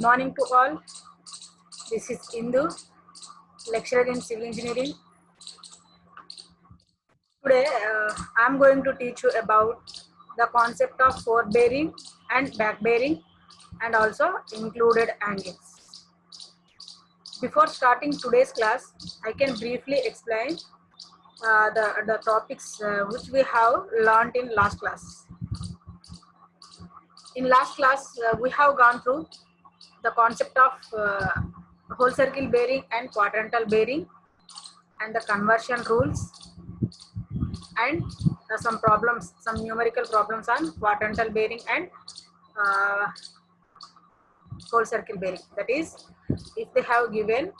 Morning to all. This is Indu, lecturer in civil engineering. Today, I am going to teach you about the concept of forebearing and back bearing, and also included angles. Before starting today's class, I can briefly explain the topics which we have learned in last class. In last class, we have gone through the concept of whole circle bearing and quadrantal bearing, and the conversion rules, and some problems, some numerical problems on quadrantal bearing and uh, whole circle bearing. That is, if they have given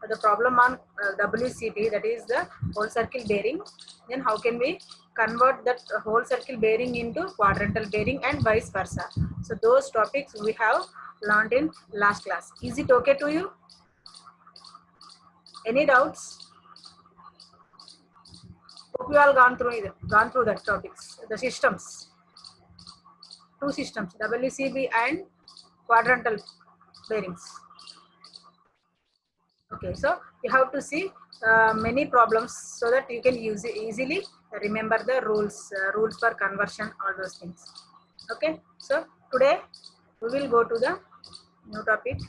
the problem on WCB, that is the whole circle bearing, then how can we convert that whole circle bearing into quadrantal bearing and vice versa. So those topics we have learned in last class. Is it okay to you? Any doubts? Hope you all gone through that topics. The systems, two systems, WCB and quadrantal bearings. Okay, so you have to see many problems so that you can easily remember the rules for conversion, all those things. Okay, so today we will go to the new topic.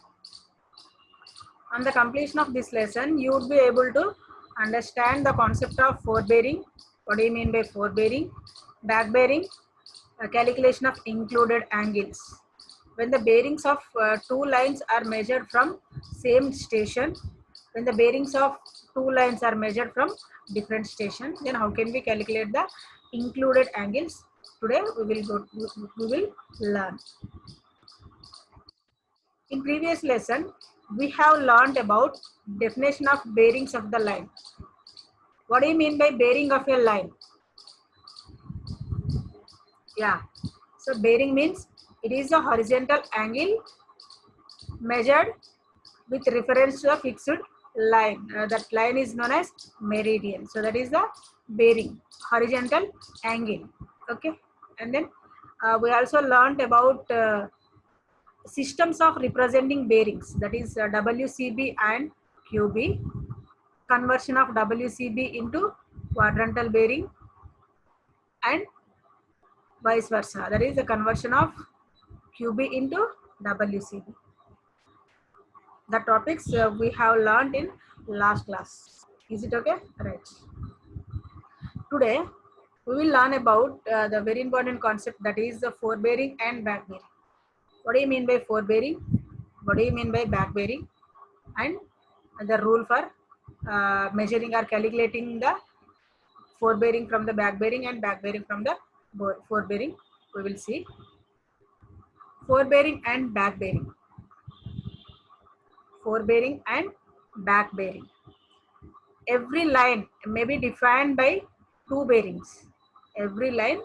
On the completion of this lesson, you would be able to understand the concept of forebearing. What do you mean by forebearing? Back bearing, calculation of included angles. When the bearings of two lines are measured from same station, when the bearings of two lines are measured from different station, then how can we calculate the included angles? Today we will learn. In previous lesson, we have learned about definition of bearings of the line. What do you mean by bearing of a line? Yeah, so bearing means it is a horizontal angle measured with reference to a fixed line. That line is known as meridian. So that is the bearing, horizontal angle. Okay, and then we also learned about systems of representing bearings. That is WCB and QB. Conversion of WCB into quadrantal bearing and vice versa. That is the conversion of QB into WCB. The topics we have learned in last class. Is it okay? Right. Today we will learn about the very important concept, that is the forebearing and back bearing. What do you mean by forebearing? What do you mean by back bearing? And the rule for measuring or calculating the forebearing from the back bearing and back bearing from the forebearing. We will see forebearing and back bearing. Forebearing and back bearing. Every line may be defined by two bearings. Every line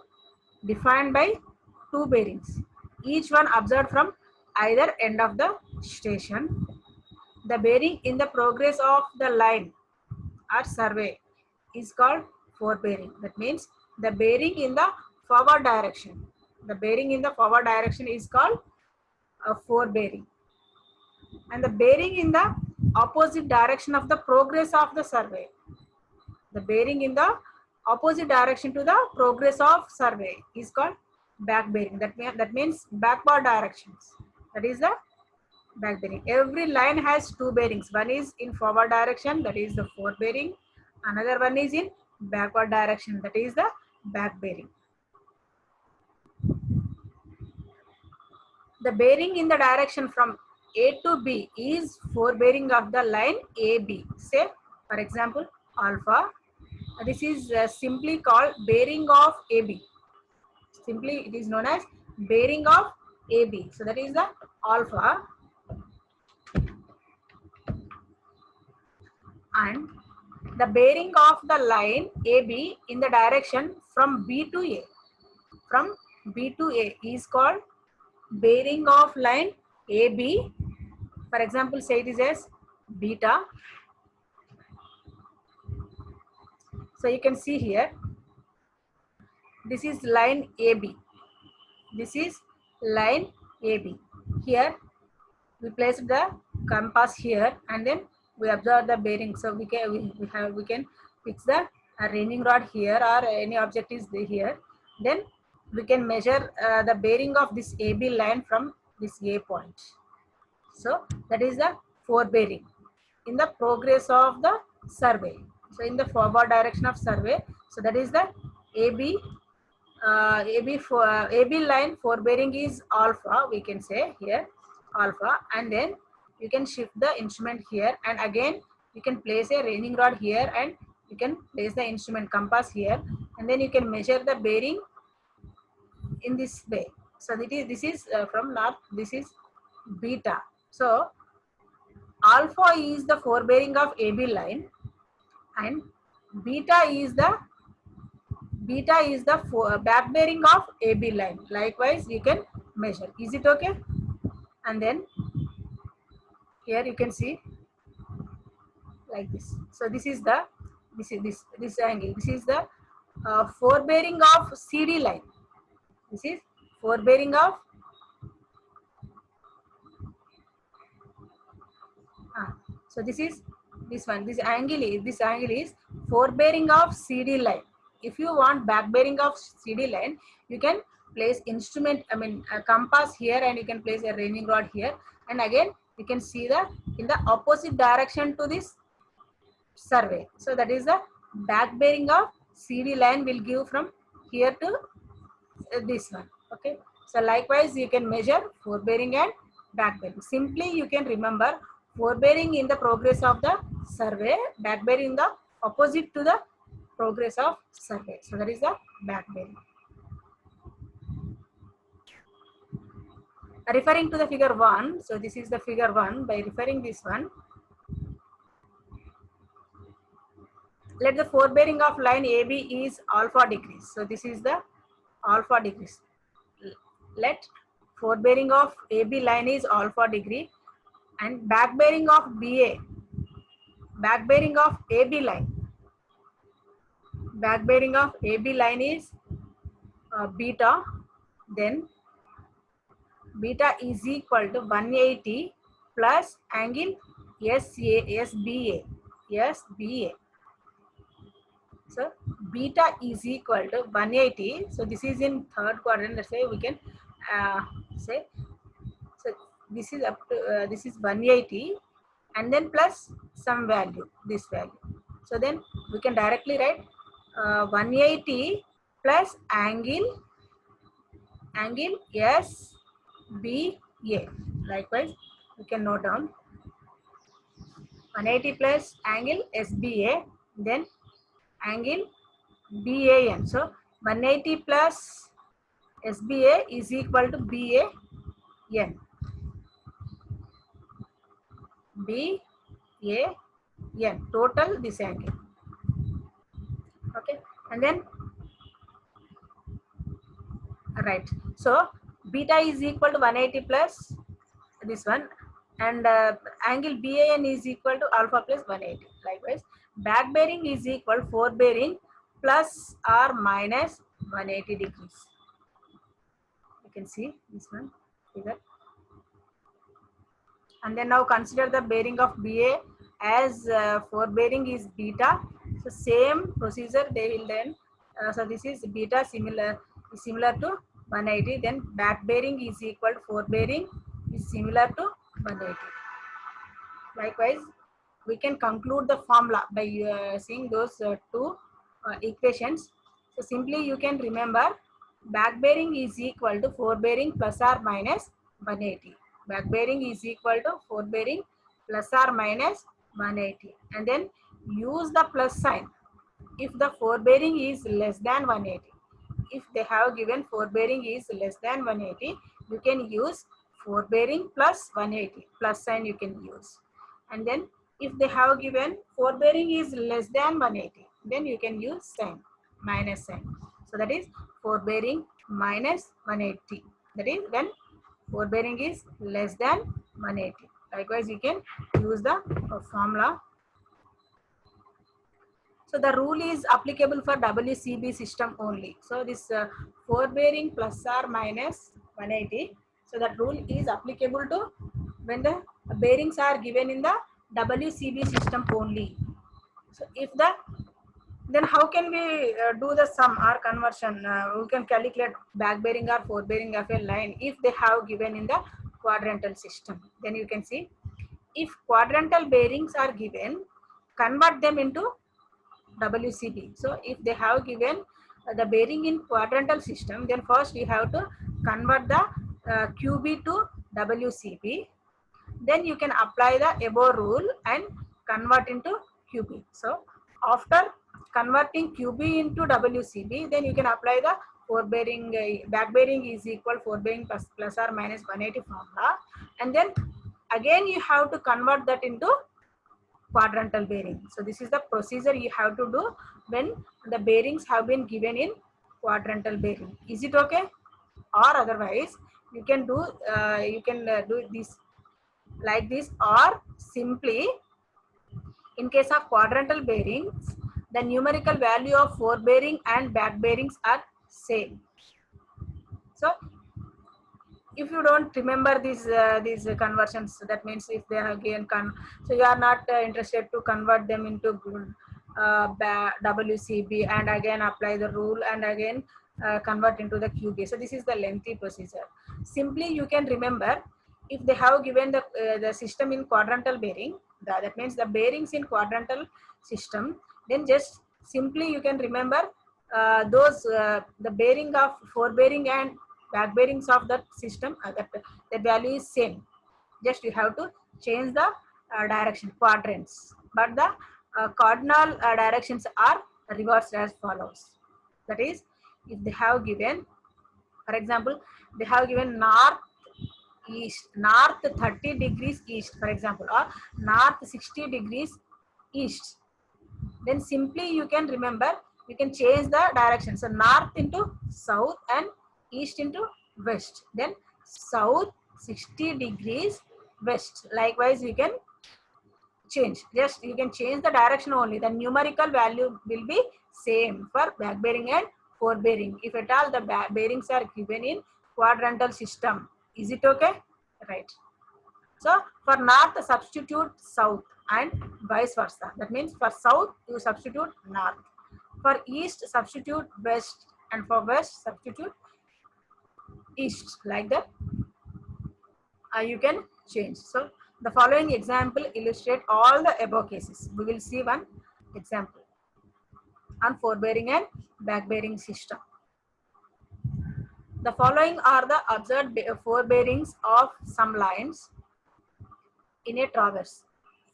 defined by two bearings, each one observed from either end of the station. The bearing in the progress of the line or survey is called forebearing. That means the bearing in the forward direction. The bearing in the forward direction is called a forebearing. And the bearing in the opposite direction of the progress of the survey. The bearing in the opposite direction to the progress of survey is called back bearing. That means backward directions. That is the back bearing. Every line has two bearings. One is in forward direction, that is the forebearing. Another one is in backward direction, that is the back bearing. The bearing in the direction from A to B is forebearing of the line AB. Say, for example, alpha. This is simply called bearing of AB. Simply it is known as bearing of AB. So that is the alpha. And the bearing of the line AB in the direction from B to A. From B to A is called bearing of line AB. For example, say it is as beta. So you can see here, this is line AB. This is line AB. Here we place the compass here, and then we observe the bearing. So we can fix the ranging rod here, or any object is here. Then we can measure the bearing of this AB line from this A point. So that is the forebearing in the progress of the survey. So in the forward direction of survey, so that is the AB. AB line forebearing is alpha, we can say here alpha, and then you can shift the instrument here, and again you can place a ranging rod here, and you can place the instrument compass here, and then you can measure the bearing in this way. So this is from north, this is beta. So alpha is the forebearing of AB line, and beta is the back bearing of AB line. Likewise, you can measure. Is it okay? And then here you can see like this. So this is this angle. This is the forebearing of CD line. This is forebearing of so this is this one. This angle is forebearing of CD line. If you want back bearing of CD line, you can place instrument, a compass here, and you can place a ranging rod here, and again you can see the in the opposite direction to this survey. So that is the back bearing of CD line will give from here to this one. Okay. So likewise, you can measure forebearing and back bearing. Simply you can remember forebearing in the progress of the survey, back bearing the opposite to the progress of survey. So that is the back bearing. Referring to the figure 1, so this is the figure 1. By referring this one, let the forebearing of line AB is alpha degrees. So this is the alpha degrees. Let forebearing of AB line is alpha degree, and back bearing of BA, back bearing of AB line, back bearing of AB line is beta. Then beta is equal to 180 plus angle SBA. So beta is equal to 180. So this is in third quadrant. Let's say we can say, so this is up to this is 180, and then plus some value, this value. So then we can directly write 180 plus angle SBA. Likewise, we can note down 180 plus angle SBA, then angle BAN. So 180 plus SBA is equal to BAN. BAN, total this angle. Okay, and then right. So beta is equal to 180 plus this one, and angle BAN is equal to alpha plus 180. Likewise, back bearing is equal forebearing plus or minus 180 degrees. You can see this one figure. And then now consider the bearing of BA as forebearing is beta. So same procedure they will then. So this is beta similar to 180. Then back bearing is equal to forebearing is similar to 180. Likewise, we can conclude the formula by seeing those two equations. So simply you can remember back bearing is equal to forebearing plus or minus 180. Back bearing is equal to forebearing plus or minus 180, and then use the plus sign if the forebearing is less than 180. If they have given forebearing is less than 180, you can use forebearing plus 180, plus sign you can use. And then if they have given forebearing is less than 180, then you can use sign, minus sign. So that is forebearing minus 180. That is when forebearing is less than 180. Likewise, you can use the formula. So the rule is applicable for WCB system only. So this forebearing plus or minus 180. So that rule is applicable to when the bearings are given in the WCB system only. So if the, then how can we do the sum or conversion? We can calculate back bearing or forward bearing of a line if they have given in the quadrantal system. Then you can see, if quadrantal bearings are given, convert them into WCB. So if they have given the bearing in quadrantal system, then first you have to convert the QB to WCB. Then you can apply the above rule and convert into QB. So after converting QB into WCB, then you can apply the forward bearing, back bearing is equal forward bearing plus or minus 180 formula, and then again you have to convert that into quadrantal bearing. So this is the procedure you have to do when the bearings have been given in quadrantal bearing. Is it okay? Or otherwise you can do do this like this, or simply in case of quadrantal bearings, the numerical value of forward bearing and back bearings are same. So if you don't remember these conversions, that means if they are again so you are not interested to convert them into WCB and again apply the rule and again convert into the QB. So this is the lengthy procedure. Simply you can remember, if they have given the system in quadrantal bearing, that means the bearings in quadrantal system, then just simply you can remember the bearing of forward bearing and back bearings of that system, that value is same. Just you have to change the direction, quadrants, but the cardinal directions are reversed as follows. That is, if they have given, for example, they have given north 30 degrees east, for example, or north 60 degrees east, then simply you can remember, you can change the direction. So north into south and east into west. Then south 60 degrees west. Likewise, you can change. Just you can change the direction only. The numerical value will be same for back bearing and forward bearing. If at all the bearings are given in quadrantal system. Is it okay? Right. So for north, substitute south and vice versa. That means for south, you substitute north. For east, substitute west, and for west, substitute east. Like that, you can change. So the following example illustrate all the above cases. We will see one example on forward bearing and back bearing system. The following are the observed forward bearings of some lines in a traverse.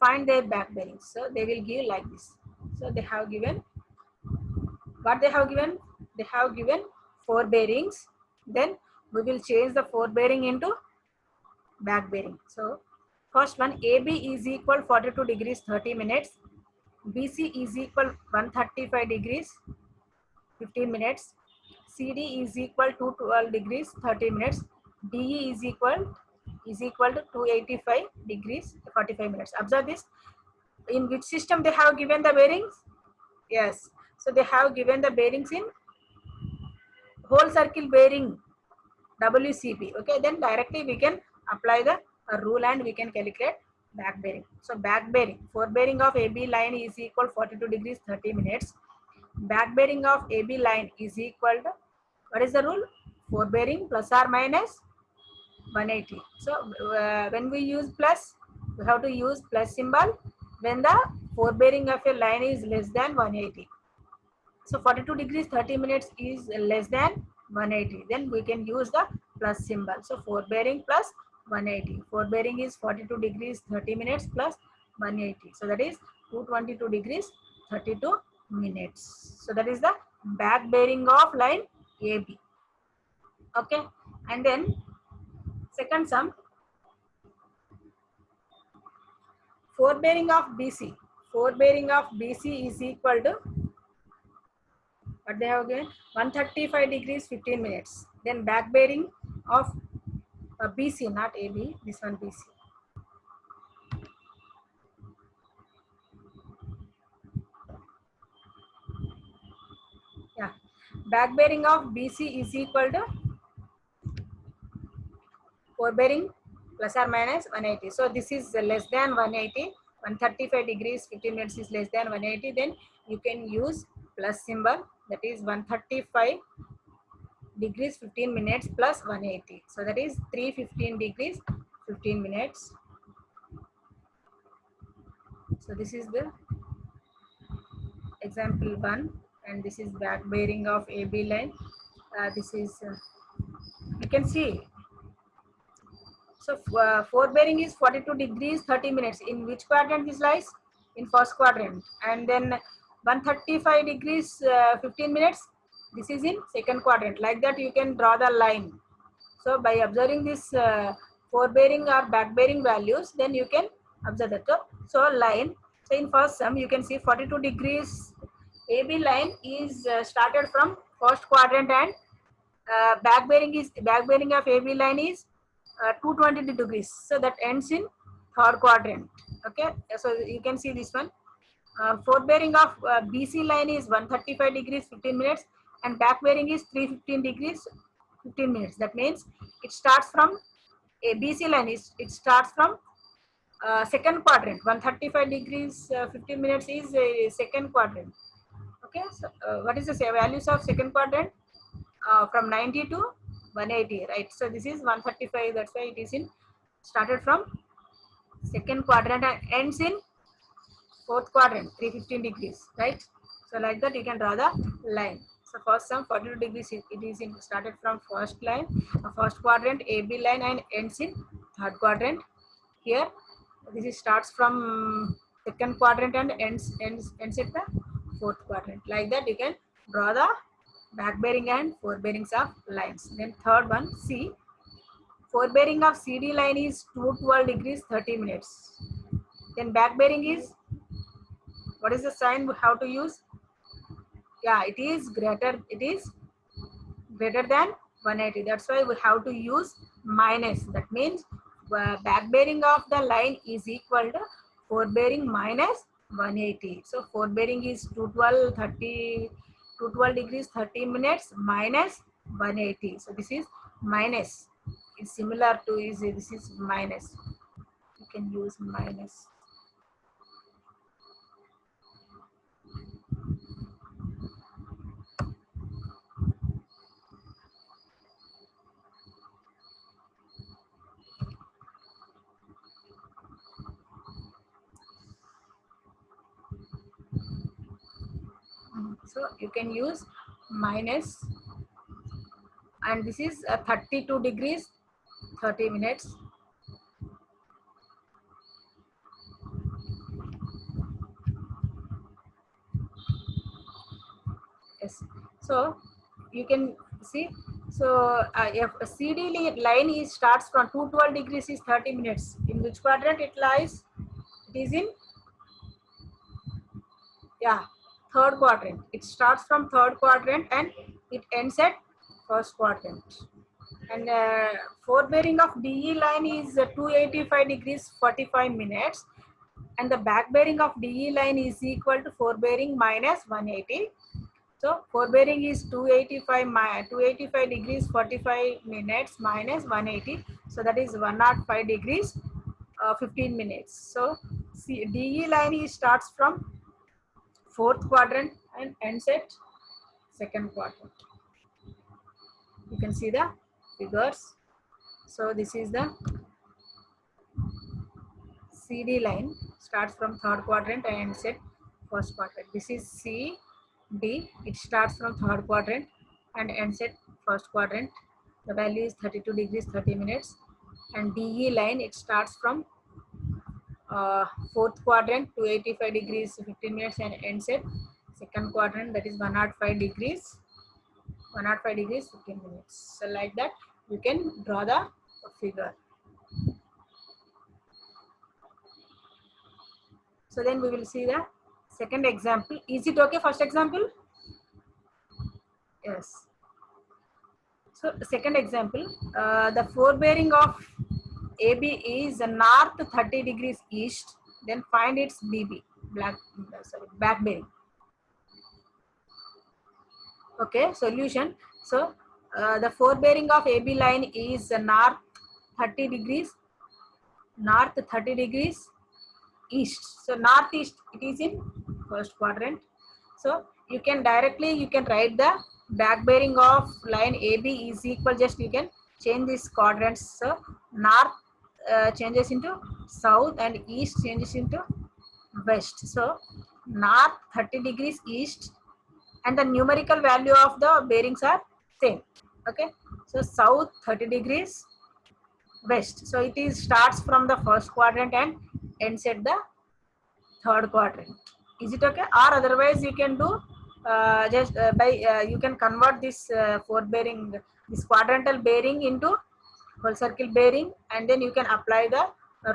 Find their back bearings. So they will give like this. So they have given, what they have given? They have given forward bearings. Then we will change the forward bearing into back bearing. So first one, AB is equal 42 degrees 30 minutes. BC is equal 135 degrees 15 minutes. CD is equal to 12 degrees 30 minutes. DE is equal to 285 degrees 45 minutes. Observe this. In which system they have given the bearings? Yes. So they have given the bearings in whole circle bearing, WCB. Okay. Then directly we can apply the rule and we can calculate back bearing. So back bearing, forward bearing of AB line is equal 42 degrees 30 minutes. Back bearing of AB line is equal to, what is the rule? Forward bearing plus or minus 180. So when we use plus, we have to use plus symbol when the forward bearing of a line is less than 180. So 42 degrees 30 minutes is less than 180. Then we can use the plus symbol. So forward bearing plus 180. Forward bearing is 42 degrees 30 minutes plus 180. So that is 222 degrees 32 minutes. So that is the back bearing of line AB. Okay. And then second sum, forward bearing of BC. Forward bearing of BC is equal to, what they have given? 135 degrees 15 minutes. Then back bearing of BC, not AB, this one BC. Yeah, back bearing of BC is equal to forward bearing plus or minus 180. So this is less than 180. 135 degrees 15 minutes is less than 180. Then you can use plus symbol, that is 135 degrees 15 minutes plus 180. So that is 315 degrees 15 minutes. So this is the example 1, and this is back bearing of AB line. This is you can see. So forbearing is 42 degrees 30 minutes. In which quadrant this lies? In first quadrant. And then 135 degrees 15 minutes. This is in second quadrant. Like that you can draw the line. So by observing this forbearing or back bearing values, then you can observe that. So line. So in first sum, you can see 42 degrees AB line is started from first quadrant, and back bearing of AB line is 220 degrees. So that ends in third quadrant. Okay, so you can see this one. Forbearing of BC line is 135 degrees 15 minutes, and back bearing is 315 degrees 15 minutes. That means it starts from a BC line is it starts from second quadrant. 135 degrees 15 minutes is a second quadrant. Okay, so what is the values of second quadrant? From 90 to 180, right? So this is 135. That's why it is in started from second quadrant and ends in fourth quadrant, 315 degrees, right? So like that you can draw the line. So first sum 42 degrees, it is in started from first line, first quadrant AB line, and ends in third quadrant. Here this is starts from second quadrant and ends at the fourth quadrant. Like that you can draw the back bearing and forebearings of lines. Then third one, C. Forebearing of CD line is 212 degrees 30 minutes. Then back bearing is, what is the sign how to use? Yeah, it is greater than 180. That's why we have to use minus. That means back bearing of the line is equal to forebearing minus 180. So forebearing is 212 degrees 30 minutes minus 180. So this is minus. It's similar to this is minus. You can use minus. So you can use minus, and this is 32 degrees 30 minutes. Yes. So you can see. So if a CD line is starts from 212 degrees is 30 minutes. In which quadrant it lies? It is in, yeah, third quadrant. It starts from third quadrant and it ends at first quadrant. And forebearing of DE line is 285 degrees 45 minutes, and the back bearing of DE line is equal to forebearing minus 180. So forebearing is 285 degrees 45 minutes minus 180. So that is 105 degrees 15 minutes. So DE line is starts from fourth quadrant and ends at second quadrant. You can see the figures. So this is the CD line, starts from third quadrant and ends at first quadrant. This is CD. It starts from third quadrant and ends at first quadrant. The value is 32 degrees 30 minutes. And DE line, it starts from fourth quadrant, 285 degrees 15 minutes, and ends at second quadrant, that is 105 degrees 15 minutes. So like that you can draw the figure. So then we will see the second example. Is it okay, first example? Yes. So second example, the forebearing of AB is north 30 degrees east. Then find its BB, back bearing. Okay, solution. So the forebearing of AB line is north 30 degrees north 30 degrees east. So northeast, it is in first quadrant. So you can write the back bearing of line AB is equal, just you can change these quadrants. So north changes into south and east changes into west. So north 30 degrees east, and the numerical value of the bearings are same. Okay, so south 30 degrees west. So it is starts from the first quadrant and ends at the third quadrant. Is it okay? Or otherwise you can do just by you can convert this this quadrantal bearing into whole circle bearing, and then you can apply the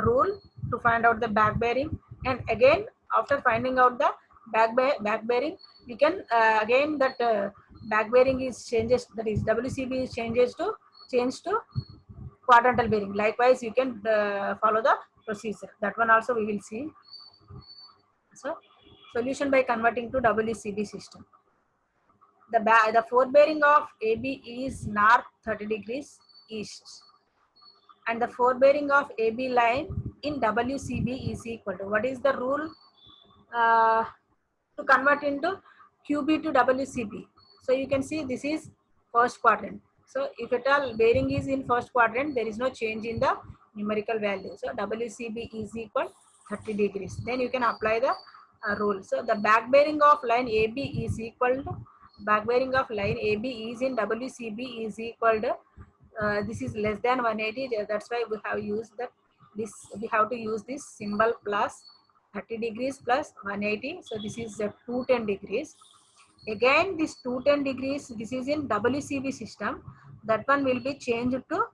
rule to find out the back bearing. And again, after finding out the back bearing, you can again that back bearing is changes, that is WCB is changed to quadrantal bearing. Likewise, you can follow the procedure. That one also we will see. So solution by converting to WCB system. The forebearing of AB is north 30 degrees east, and the forebearing of AB line in WCB is equal to, what is the rule to convert into QB to WCB? So you can see this is first quadrant. So if at all bearing is in first quadrant, there is no change in the numerical value. So WCB is equal 30 degrees. Then you can apply the rule. So the back bearing of line AB is equal to, back bearing of line AB is in WCB is equal to, this is less than 180. That's why we have used that, this we have to use this symbol plus 30 degrees plus 180. So this is 210 degrees. Again this 210 degrees, this is in WCB system, that one will be changed to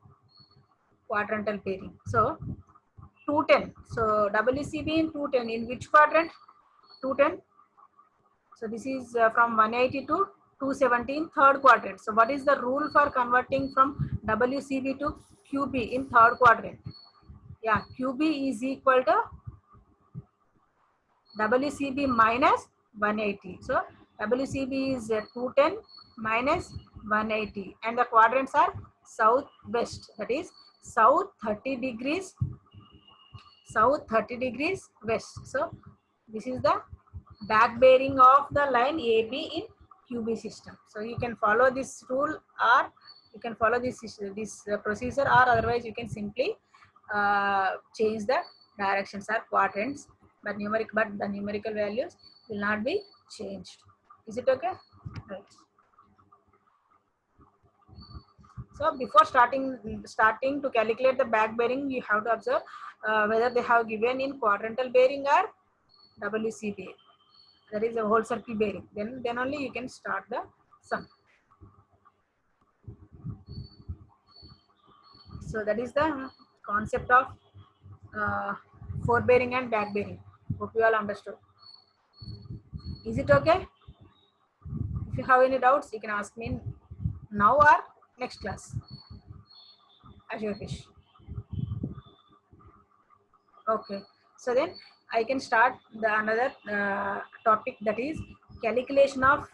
quadrantal bearing. So 210, so WCB in 210, in which quadrant? 210. So this is from 180 to 217, third quadrant. So what is the rule for converting from WCB to QB in third quadrant? Yeah, QB is equal to WCB minus 180. So WCB is 210 minus 180, and the quadrants are south west, that is south 30 degrees west. So this is the back bearing of the line AB in QB system. So you can follow this rule, or you can follow this procedure, or otherwise you can simply change the directions or quadrants, but the numerical values will not be changed. Is it okay? Right. So before starting to calculate the back bearing, you have to observe whether they have given in quadrantal bearing or WCB. That is a whole circle bearing. Then only you can start the sum. So that is the concept of forebearing and back bearing. Hope you all understood. Is it okay? If you have any doubts, you can ask me now or next class, as your wish. Okay. So then I can start the another topic, that is calculation of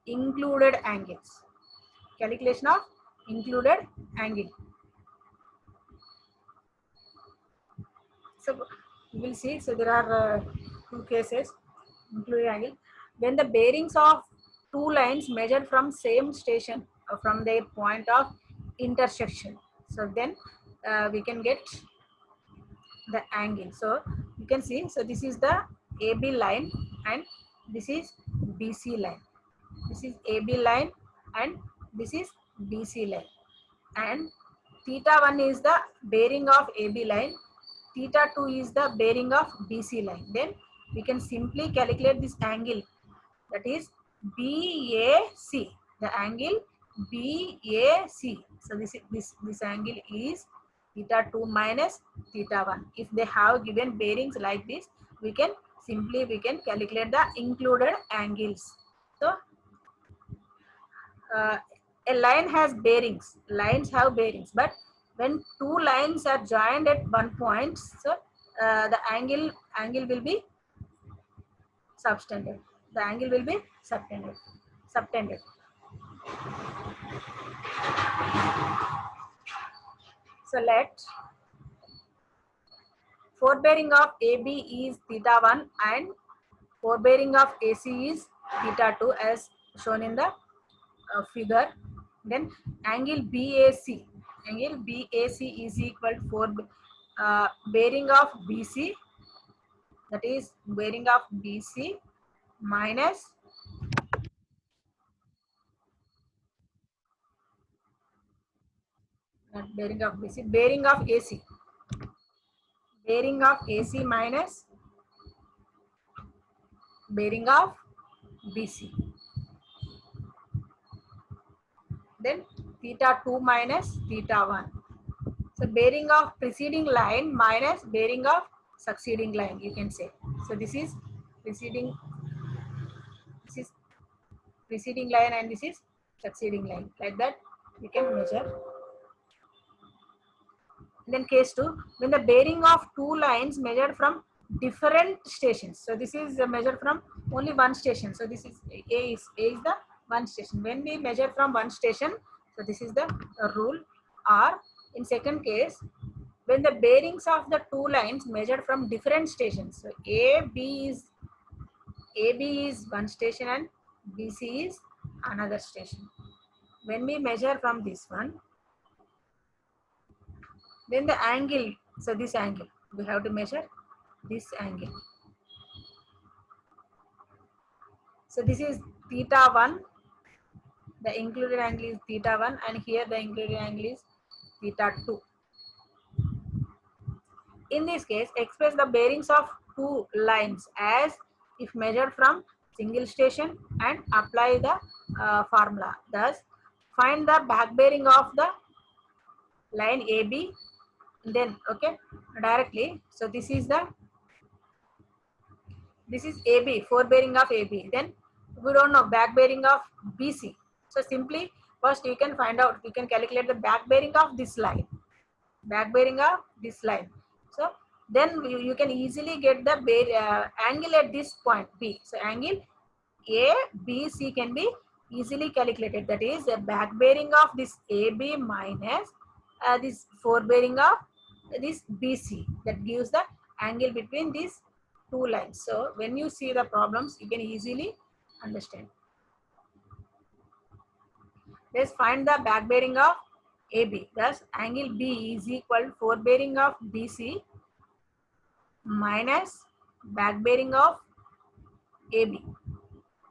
included angles. Calculation of included angle. So we will see. So there are two cases, included angle. When the bearings of two lines measured from same station from their point of intersection, so then we can get the angle. So you can see, so this is the AB line and this is BC line. This is AB line and this is BC line, and theta 1 is the bearing of AB line, theta 2 is the bearing of BC line. Then we can simply calculate this angle, that is BAC, the angle BAC. So this angle is theta 2 minus theta 1. If they have given bearings like this, we can calculate the included angles. So a line has bearings, lines have bearings, but when two lines are joined at one point, so the angle will be subtended. The angle will be subtended. So let Forebearing of AB is theta 1 and forebearing of AC is theta 2 as shown in the figure. Then angle BAC is equal to bearing of BC, that is bearing of BC minus bearing of BC, bearing of AC, bearing of AC minus bearing of BC. Then theta 2 minus theta 1. So bearing of preceding line minus bearing of succeeding line, you can say. So this is preceding line and this is succeeding line. Like that you can measure. Then case 2, when the bearing of two lines measured from different stations. So this is measured from only one station. So this is A is the one station. When we measure from one station, so this is the rule. Or in second case, when the bearings of the two lines measured from different stations. So AB is one station and BC is another station. When we measure from this one, then the angle, so this angle, we have to measure this angle. So this is theta 1, the included angle is theta 1 and here the included angle is theta 2. In this case, express the bearings of two lines as if measured from single station and apply the formula. Thus, find the back bearing of the line AB, then okay, directly. So this is AB, forebearing of AB. Then we don't know back bearing of BC. So simply first you can find out, you can calculate the back bearing of this line. Back bearing of this line. So then you can easily get the angle at this point B. So angle ABC can be easily calculated. That is the back bearing of this AB minus this forebearing of this BC. That gives the angle between these two lines. So when you see the problems, you can easily understand. Let's find the back bearing of AB. Thus angle B is equal to forebearing of BC minus back bearing of AB.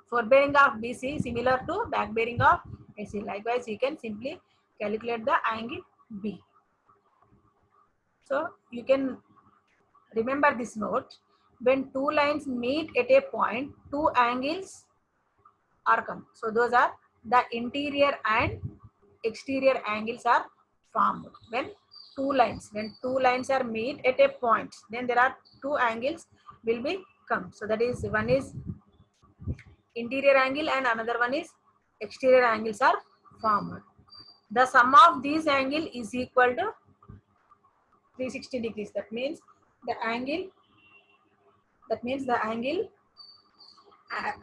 Forebearing of BC similar to back bearing of AC. Likewise, you can simply calculate the angle B. So you can remember this note. When two lines meet at a point, two angles are come. So those are the interior and exterior angles are formed. When two lines are meet at a point, then there are two angles will be come. So that is, one is interior angle and another one is exterior angles are formed. The sum of these angle is equal to 360 degrees. That means the angle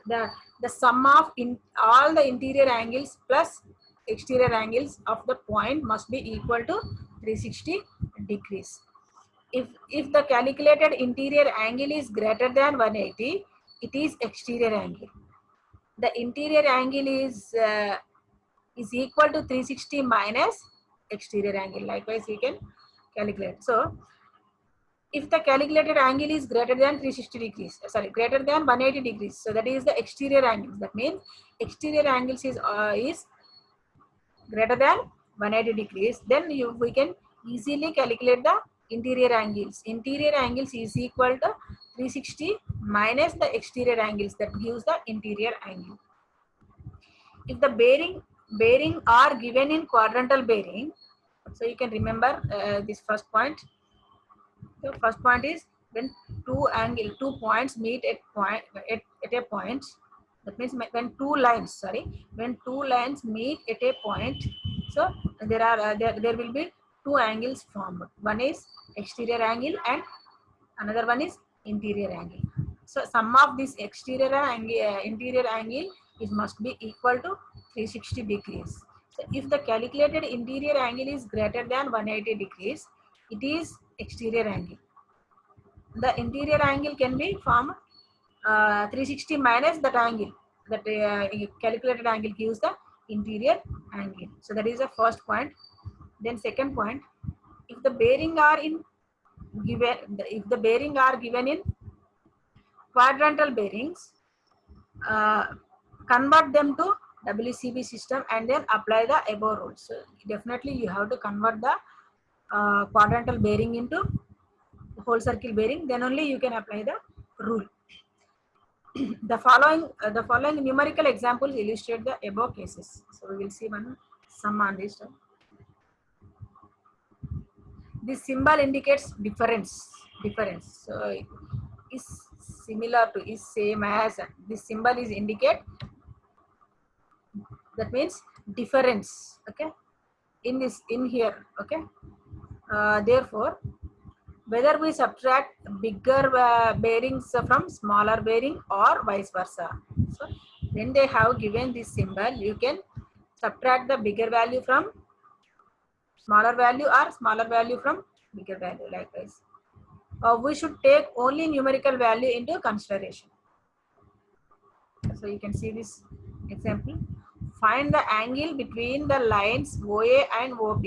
the sum of all the interior angles plus exterior angles of the point must be equal to 360 degrees. If the calculated interior angle is greater than 180, it is exterior angle. The interior angle is equal to 360 minus exterior angle. Likewise, we can calculate. So if the calculated angle is greater than 360 degrees, greater than 180 degrees, so that is the exterior angles. That means exterior angles is greater than 180 degrees. Then we can easily calculate the interior angles. Interior angles is equal to 360 minus the exterior angles. That gives the interior angle. If the bearing are given in quadrantal bearing, so you can remember this first point. The first point is when two points meet at a point. That means when two lines meet at a point. So there will be two angles formed. One is exterior angle and another one is interior angle. So sum of this exterior and interior angle must be equal to 360 degrees. So if the calculated interior angle is greater than 180 degrees, it is exterior angle. the interior angle can be from 360 minus that angle. That calculated angle gives the interior angle. So that is the first point. Then second point, if the bearing are in if the bearing are given in quadrantal bearings, uh, convert them to WCB system and then apply the above rules. So definitely you have to convert the quadrantal bearing into whole circle bearing, then only you can apply the rule. The following numerical examples illustrate the above cases. So we will see some on this. This symbol indicates difference. So is similar to, is same as, this symbol is indicate, that means difference. Okay, in here. Okay, therefore whether we subtract bigger bearings from smaller bearing or vice versa. So when they have given this symbol, you can subtract the bigger value from smaller value or smaller value from bigger value, likewise. We should take only numerical value into consideration. So you can see this example. Find the angle between the lines OA and OB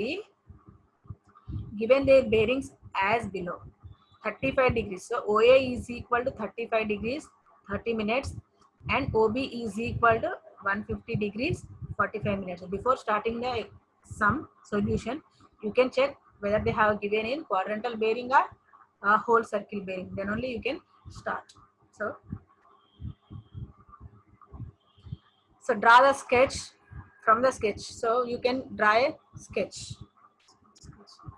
given their bearings as below. 35 degrees. So OA is equal to 35 degrees 30 minutes and OB is equal to 150 degrees 45 minutes. So before starting the sum solution, you can check whether they have given in quadrantal bearing or whole circle bearing. Then only you can start. So draw the sketch from the sketch. So you can draw a sketch.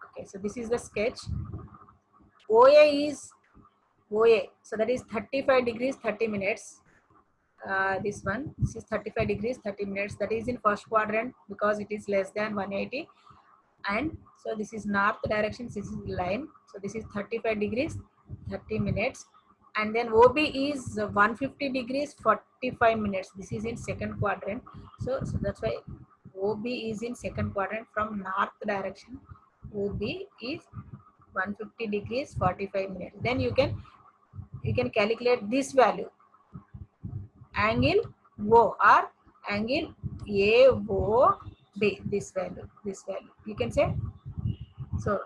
Okay, so this is the sketch. OA is OA, so that is 35 degrees 30 minutes. This is 35 degrees 30 minutes. That is in first quadrant because it is less than 180. And so this is north direction. This is line. So this is 35 degrees 30 minutes. And then OB is 150 degrees 45 minutes. This is in second quadrant. So that's why OB is in second quadrant from north direction. OB is 150 degrees 45 minutes. Then you can calculate this value, angle O or angle AOB, this value you can say. So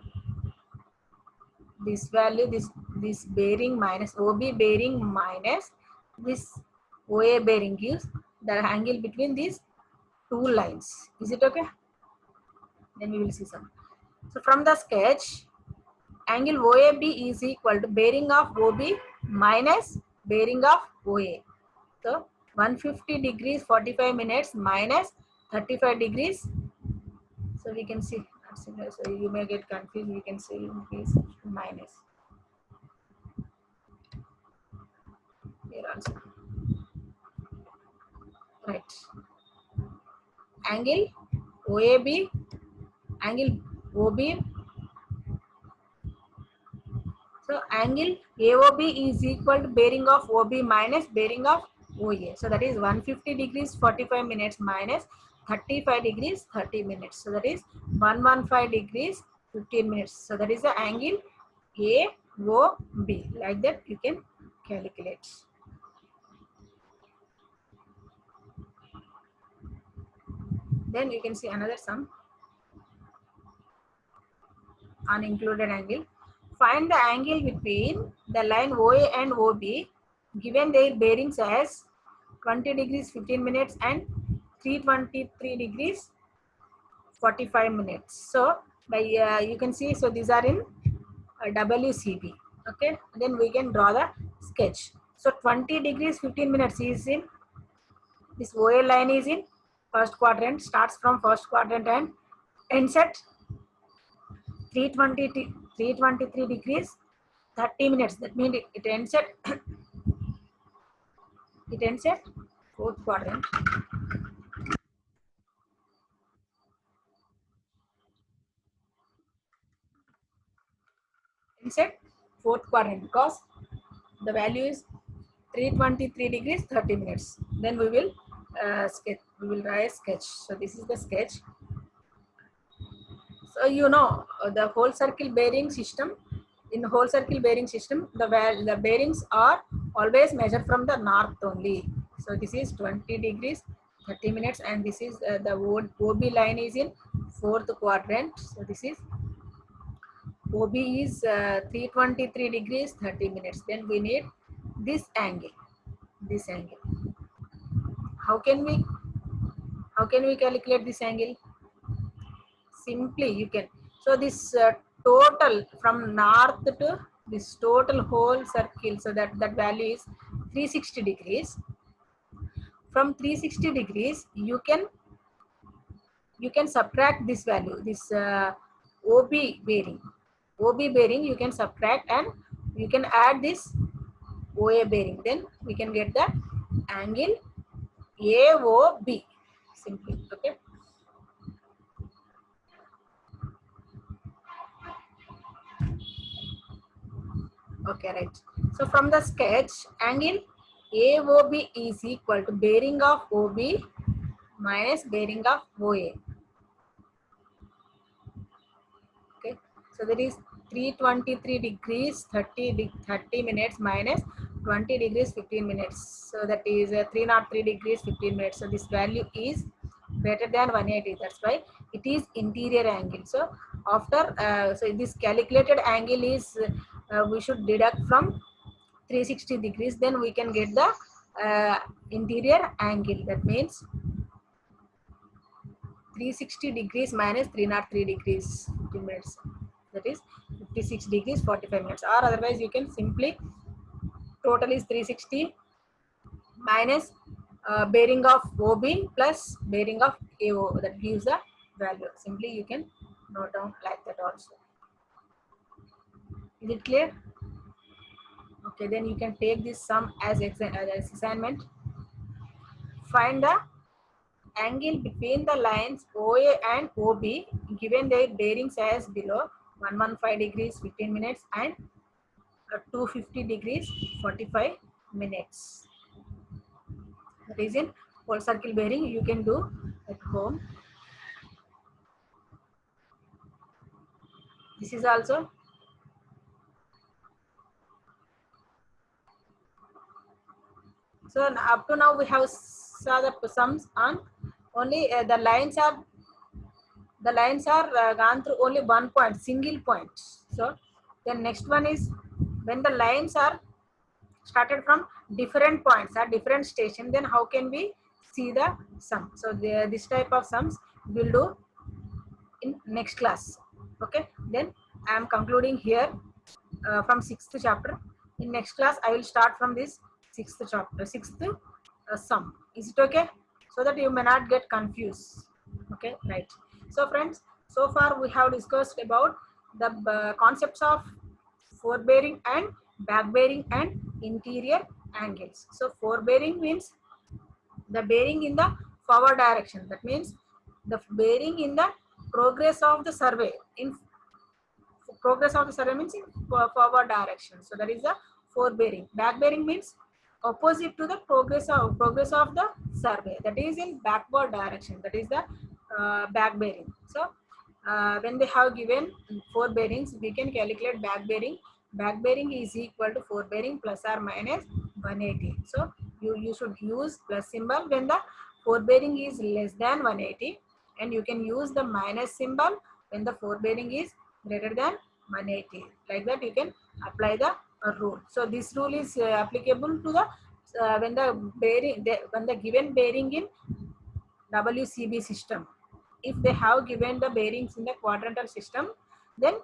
this value, this bearing minus OB bearing minus this OA bearing gives the angle between these two lines. Is it okay? Then we will see some. So from the sketch, angle OAB is equal to bearing of OB minus bearing of OA. So 150 degrees 45 minutes minus 35 degrees. So we can see, so you may get confused. We can say this minus here also. Right. Angle OAB, angle OB. So angle AOB is equal to bearing of OB minus bearing of OA. So that is 150 degrees 45 minutes minus 35 degrees 30 minutes. So that is 115 degrees 15 minutes. So that is the angle AOB. Like that you can calculate. Then you can see another sum on included angle. Find the angle between the line OA and OB given their bearings as 20 degrees 15 minutes and 323 degrees 45 minutes. So by you can see, so these are in WCB. Okay, then we can draw the sketch. So 20 degrees 15 minutes is in, this OA line is in first quadrant, starts from first quadrant and ends at 323 degrees 30 minutes. That means it ends at fourth quadrant. Ends at fourth quadrant because the value is 323 degrees 30 minutes. Then we will sketch. We will draw a sketch. So this is the sketch. So you know the whole circle bearing system. in whole circle bearing system, the bearings are always measured from the north only. So this is 20 degrees 30 minutes, and this is the OB line is in fourth quadrant. So this is OB is 323 degrees 30 minutes. Then we need this angle. This angle. How can we calculate this angle? Simply you can. So this total from north to this total whole circle. So that value is 360 degrees. From 360 degrees, you can subtract this value. This OB bearing. OB bearing you can subtract, and you can add this OA bearing. Then we can get the angle AOB. Simply, okay. Okay, right. So from the sketch, angle AOB is equal to bearing of OB minus bearing of OA. Okay, so that is 323 degrees 30 minutes minus 20 degrees 15 minutes. So that is 303 degrees 15 minutes. So this value is greater than 180. That's why it is interior angle. So after so this calculated angle is we should deduct from 360 degrees, then we can get the interior angle. That means 360 degrees minus 303 degrees 15 minutes. That is 56 degrees 45 minutes. Or otherwise you can simply total is 360 minus bearing of OB plus bearing of AO. That gives the value. Simply you can note down like that also. Is it clear? Okay, then you can take this sum as assignment. Find the angle between the lines OA and OB given their bearings as below: 115 degrees 15 minutes and 250 degrees 45 minutes. That is in whole circle bearing. You can do at home. This is also. So up to now we have saw the sums on only the lines are gone through only one point, single point. So then next one is when the lines are started from different points at different station, then how can we see the sum? So this type of sums we'll do in next class. Okay, then I am concluding here from 6th chapter. In next class I will start from this 6th chapter, 6th sum. Is it okay? So that you may not get confused. Okay, right. So friends, so far we have discussed about the concepts of forebearing and back bearing and interior angles. So forebearing means the bearing in the forward direction. That means the bearing in the progress of the survey. In progress of the survey means in forward direction. So that is the forebearing. Back bearing means opposite to the progress of the survey. That is in backward direction. That is the back bearing. So when they have given four bearings, we can calculate back bearing. Back bearing is equal to forebearing plus or minus 180. So you should use plus symbol when the forebearing is less than 180, and you can use the minus symbol when the forebearing is greater than 180. Like that you can apply the rule. So this rule is applicable to the when the given bearing in WCB system. If they have given the bearings in the quadrantal system, then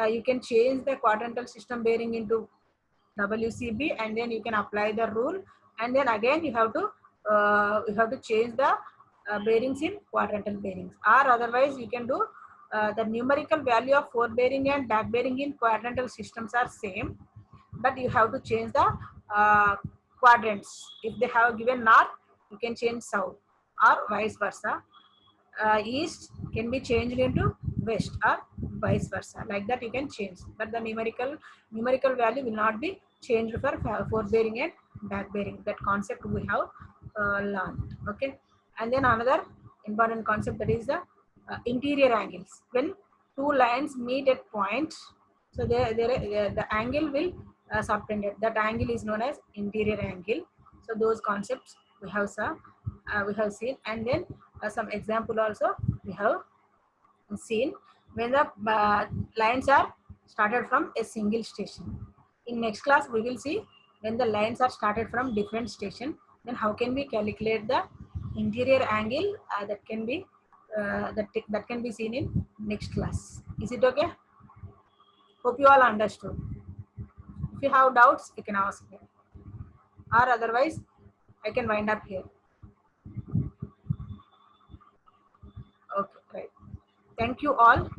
you can change the quadrantal system bearing into WCB, and then you can apply the rule, and then again you have to change the bearings in quadrantal bearings. Or otherwise you can do the numerical value of forebearing and back bearing in quadrantal systems are same, but you have to change the quadrants. If they have given north, you can change south, or vice versa. East can be changed into west, or vice versa. Like that you can change, but the numerical value will not be changed for forebearing and back bearing. That concept we have learned. Okay, and then another important concept, that is the interior angles. When two lines meet at point, So the angle will subtended. That angle is known as interior angle. So those concepts we have seen, and then some example also we have seen when the lines are started from a single station. In next class, we will see when the lines are started from different station, then how can we calculate the interior angle that can be seen in next class. Is it okay? Hope you all understood. If you have doubts, you can ask me, or otherwise, I can wind up here. Okay, right. Thank you all.